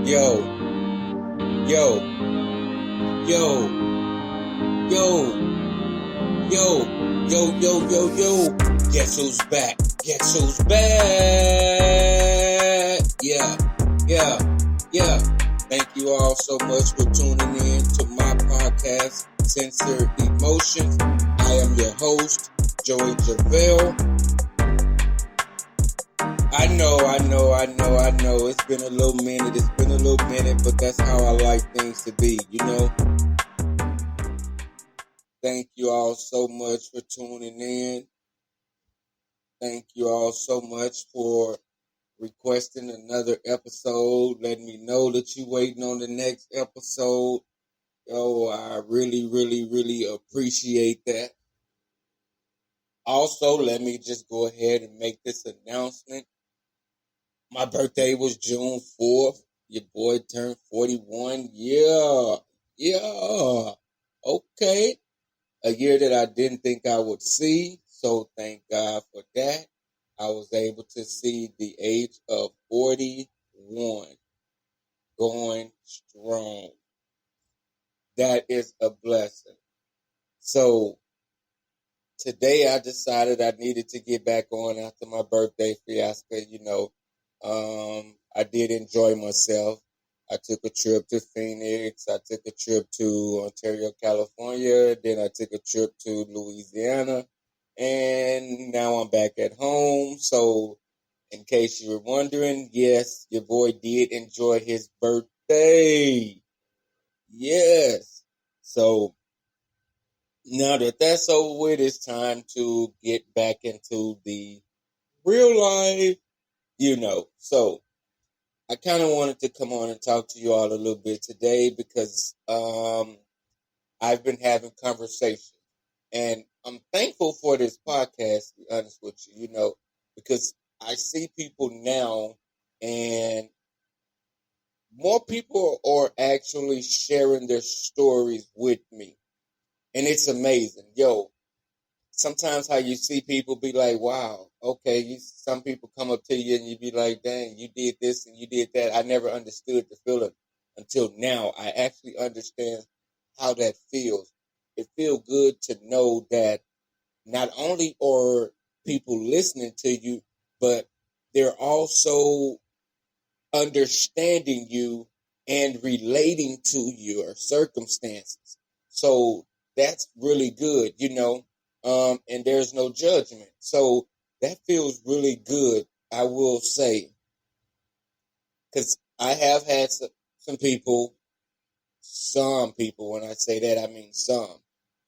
Yo, yo, yo, yo, yo. Guess who's back? Guess who's back? Yeah. Thank you all so much for tuning in to my podcast, Censored Emotions. I am your host, Joey Javale. I know. It's been a little minute, but that's how I like things to be, you know? Thank you all so much for tuning in. Thank you all so much for requesting another episode, letting me know that you're waiting on the next episode. Yo, I really appreciate that. Also, let me just go ahead and make this announcement. My birthday was June 4th. Your boy turned 41. Yeah. Okay. A year that I didn't think I would see. So thank God for that. I was able to see the age of 41 going strong. That is a blessing. So today I decided I needed to get back on after my birthday fiasco, I did enjoy myself. I took a trip to Phoenix. I took a trip to Ontario, California. Then I took a trip to Louisiana. And now I'm back at home. So, in case you were wondering, yes, your boy did enjoy his birthday. Yes. So, now that that's over with, it's time to get back into the real life, So, I kind of wanted to come on and talk to you all a little bit today because I've been having conversations. And I'm thankful for this podcast, to be honest with you, because I see people now and more people are actually sharing their stories with me. And it's amazing. Yo, sometimes how you see people be like, wow, okay, some people come up to you and you be like, dang, you did this and you did that. I never understood the feeling until now. I actually understand how that feels. It feels good to know that not only are people listening to you, but they're also understanding you and relating to your circumstances. So that's really good, and there's no judgment. So that feels really good, I will say, because I have had some people, when I say that, I mean some,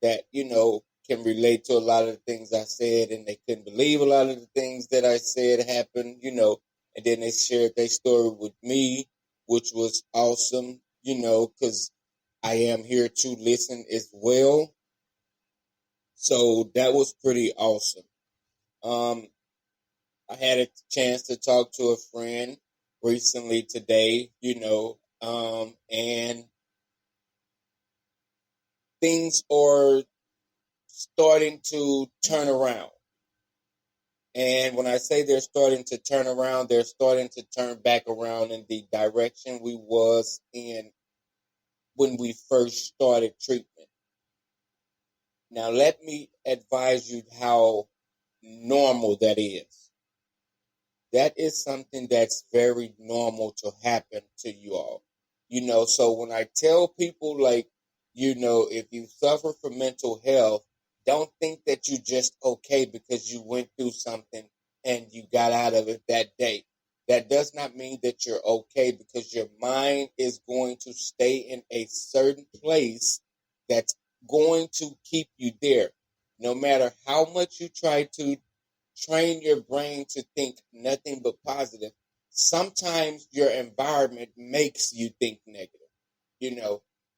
that, can relate to a lot of the things I said, and they couldn't believe a lot of the things that I said happened, and then they shared their story with me, which was awesome, because I am here to listen as well. So that was pretty awesome. I had a chance to talk to a friend recently today, and things are starting to turn around. And when I say they're starting to turn around, they're starting to turn back around in the direction we was in when we first started treatment. Now, let me advise you how normal that is. That is something that's very normal to happen to you all. So when I tell people, like, if you suffer from mental health, don't think that you just okay because you went through something and you got out of it that day. That does not mean that you're okay, because your mind is going to stay in a certain place that's going to keep you there. No matter how much you try to train your brain to think nothing but positive, sometimes your environment makes you think negative,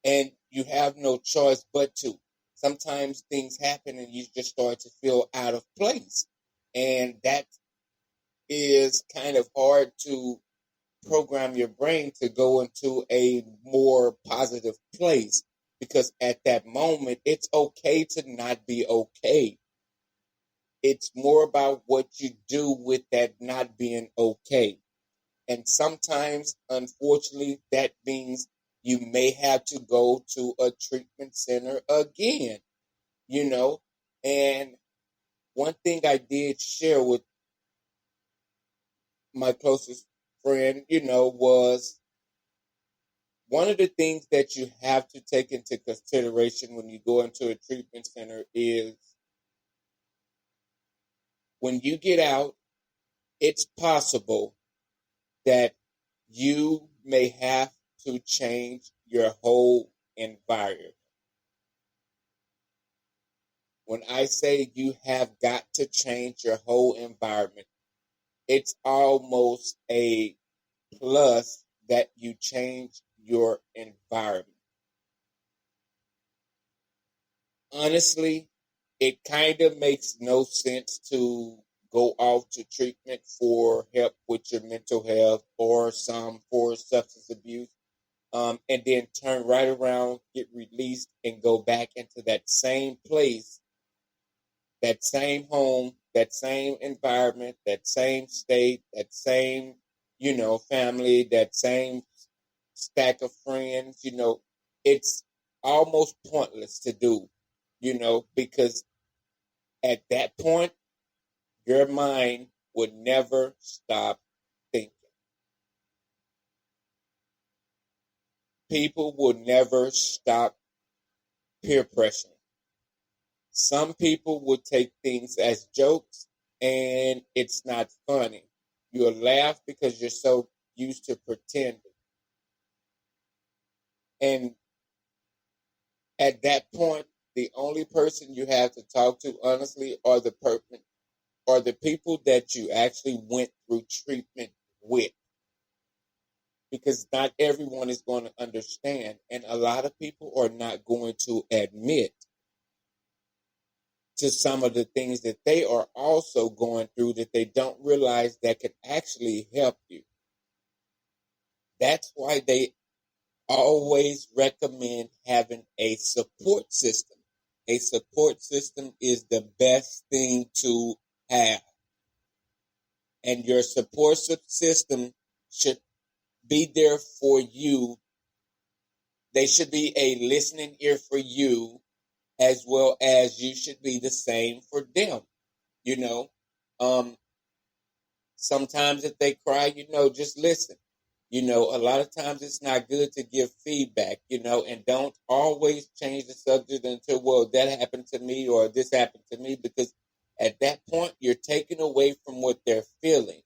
and you have no choice but to. Sometimes things happen and you just start to feel out of place. And that is kind of hard to program your brain to go into a more positive place, because at that moment, it's okay to not be okay. It's more about what you do with that not being okay. And sometimes, unfortunately, that means you may have to go to a treatment center again, you know. And one thing I did share with my closest friend, was one of the things that you have to take into consideration when you go into a treatment center is when you get out, it's possible that you may have to change your whole environment. When I say you have got to change your whole environment, it's almost a plus that you change your environment. Honestly, it kind of makes no sense to go off to treatment for help with your mental health or some for substance abuse, and then turn right around, get released, and go back into that same place, that same home, that same environment, that same state, that same, family, that same stack of friends. It's almost pointless to do, because at that point, your mind would never stop thinking. People will never stop peer pressuring. Some people will take things as jokes and it's not funny. You'll laugh because you're so used to pretending. And at that point, the only person you have to talk to, honestly, are the people that you actually went through treatment with. Because not everyone is going to understand, and a lot of people are not going to admit to some of the things that they are also going through that they don't realize that could actually help you. That's why they always recommend having a support system. A support system is the best thing to have. And your support system should be there for you. They should be a listening ear for you, as well as you should be the same for them. You know, um, sometimes if they cry, just listen. A lot of times it's not good to give feedback, and don't always change the subject until, well, that happened to me or this happened to me, because at that point you're taking away from what they're feeling.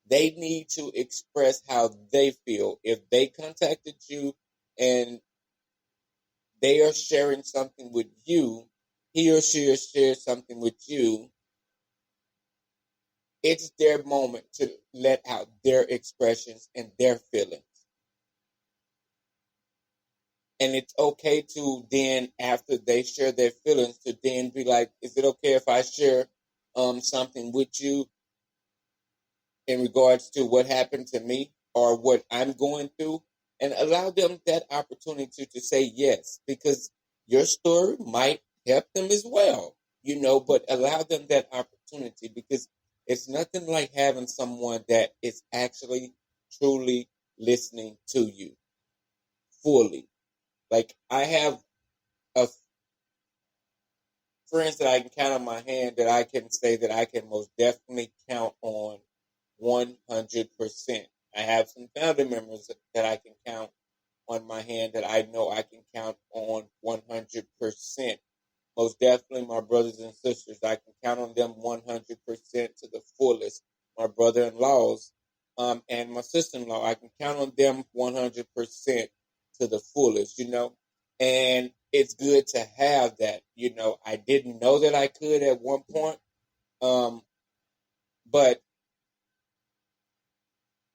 They need to express how they feel. If they contacted you and they are sharing something with you, he or she has shared something with you, it's their moment to let out their expressions and their feelings. And it's okay to then, after they share their feelings, to then be like, is it okay if I share something with you in regards to what happened to me or what I'm going through? And allow them that opportunity to say yes, because your story might help them as well, but allow them that opportunity, because it's nothing like having someone that is actually truly listening to you fully. Like, I have a friends that I can count on my hand that I can say that I can most definitely count on 100%. I have some family members that I can count on my hand that I know I can count on 100%. Most definitely my brothers and sisters, I can count on them 100% to the fullest. My brother-in-laws and my sister-in-law, I can count on them 100% to the fullest, and it's good to have that. I didn't know that I could at one point, but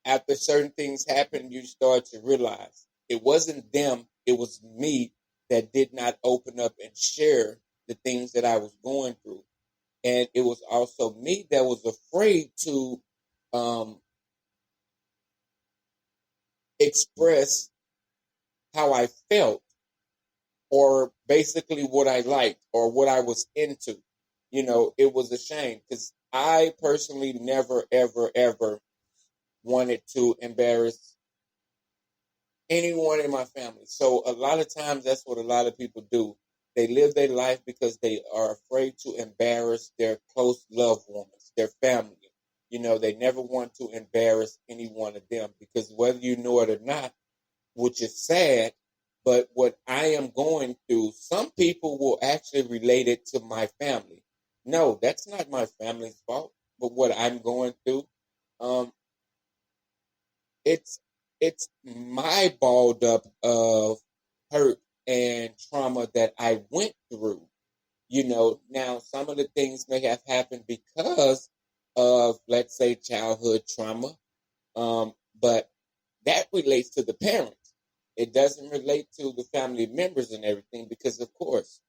after certain things happen, you start to realize it wasn't them, it was me that did not open up and share the things that I was going through. And it was also me that was afraid to express how I felt, or basically what I liked or what I was into. It was a shame because I personally never, ever, ever wanted to embarrass anyone in my family. So a lot of times that's what a lot of people do. They live their life because they are afraid to embarrass their close loved ones, their family. They never want to embarrass any one of them because whether you know it or not, which is sad, but what I am going through, some people will actually relate it to my family. No, that's not my family's fault, but what I'm going through, um, it's it's my balled up of hurt and trauma that I went through. Now some of the things may have happened because of, let's say, childhood trauma, but that relates to the parents. It doesn't relate to the family members and everything because, of course,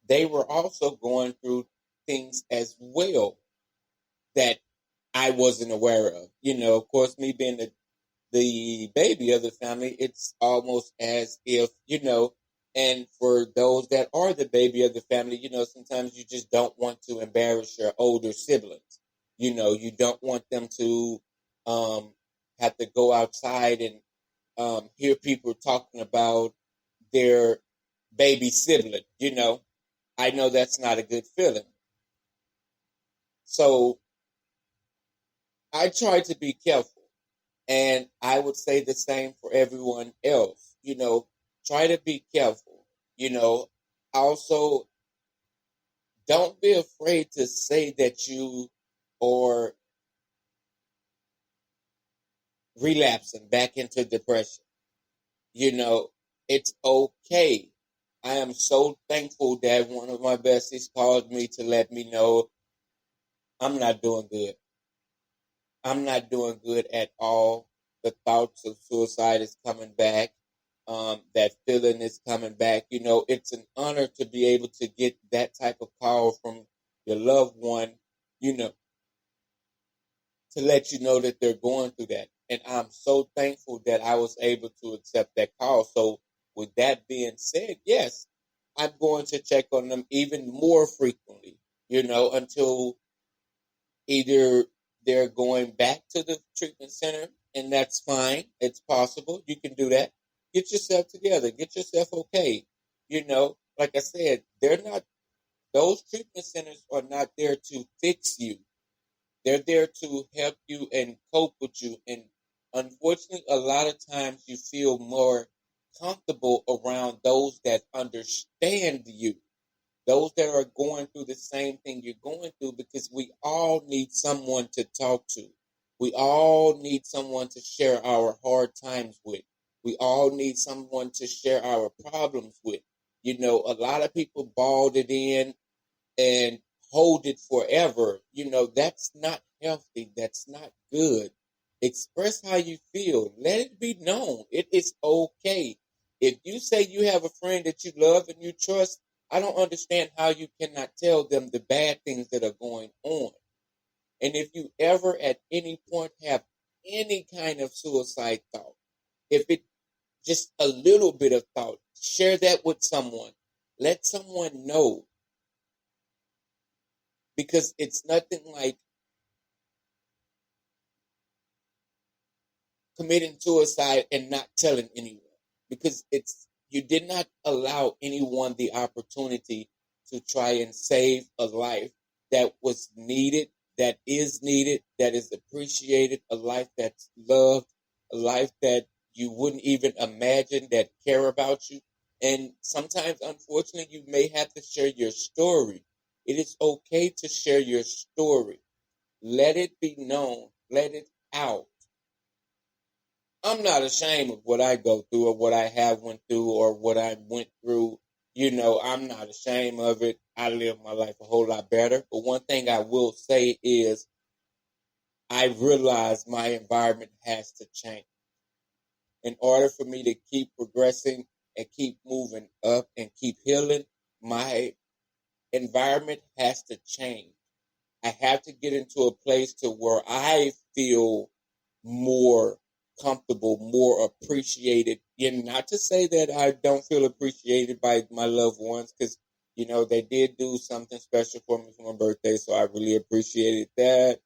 they were also going through things as well that I wasn't aware of. Of course, me being the baby of the family, it's almost as if, and for those that are the baby of the family, sometimes you just don't want to embarrass your older siblings. You don't want them to have to go outside and hear people talking about their baby sibling. I know that's not a good feeling. So I try to be careful. And I would say the same for everyone else. Try to be careful. Also, don't be afraid to say that you are relapsing back into depression. It's okay. I am so thankful that one of my besties called me to let me know I'm not doing good. I'm not doing good at all. The thoughts of suicide is coming back. That feeling is coming back. It's an honor to be able to get that type of call from your loved one, you know, to let you know that they're going through that. And I'm so thankful that I was able to accept that call. So, with that being said, yes, I'm going to check on them even more frequently, until either they're going back to the treatment center, and that's fine. It's possible. You can do that. Get yourself together. Get yourself okay. Like I said, those treatment centers are not there to fix you. They're there to help you and cope with you. And unfortunately, a lot of times you feel more comfortable around those that understand you, those that are going through the same thing you're going through, because we all need someone to talk to. We all need someone to share our hard times with. We all need someone to share our problems with. A lot of people balled it in and hold it forever. That's not healthy. That's not good. Express how you feel. Let it be known. It is okay. If you say you have a friend that you love and you trust, I don't understand how you cannot tell them the bad things that are going on. And if you ever at any point have any kind of suicide thought, if it just a little bit of thought, share that with someone. Let someone know. Because it's nothing like committing suicide and not telling anyone. Because you did not allow anyone the opportunity to try and save a life that was needed, that is appreciated, a life that's loved, a life that you wouldn't even imagine that care about you. And sometimes, unfortunately, you may have to share your story. It is okay to share your story. Let it be known. Let it out. I'm not ashamed of what I go through or what I have went through or what I went through. I'm not ashamed of it. I live my life a whole lot better. But one thing I will say is I realize my environment has to change. In order for me to keep progressing and keep moving up and keep healing, my environment has to change. I have to get into a place to where I feel more comfortable, more appreciated. And not to say that I don't feel appreciated by my loved ones, because they did do something special for me for my birthday, so I really appreciated that.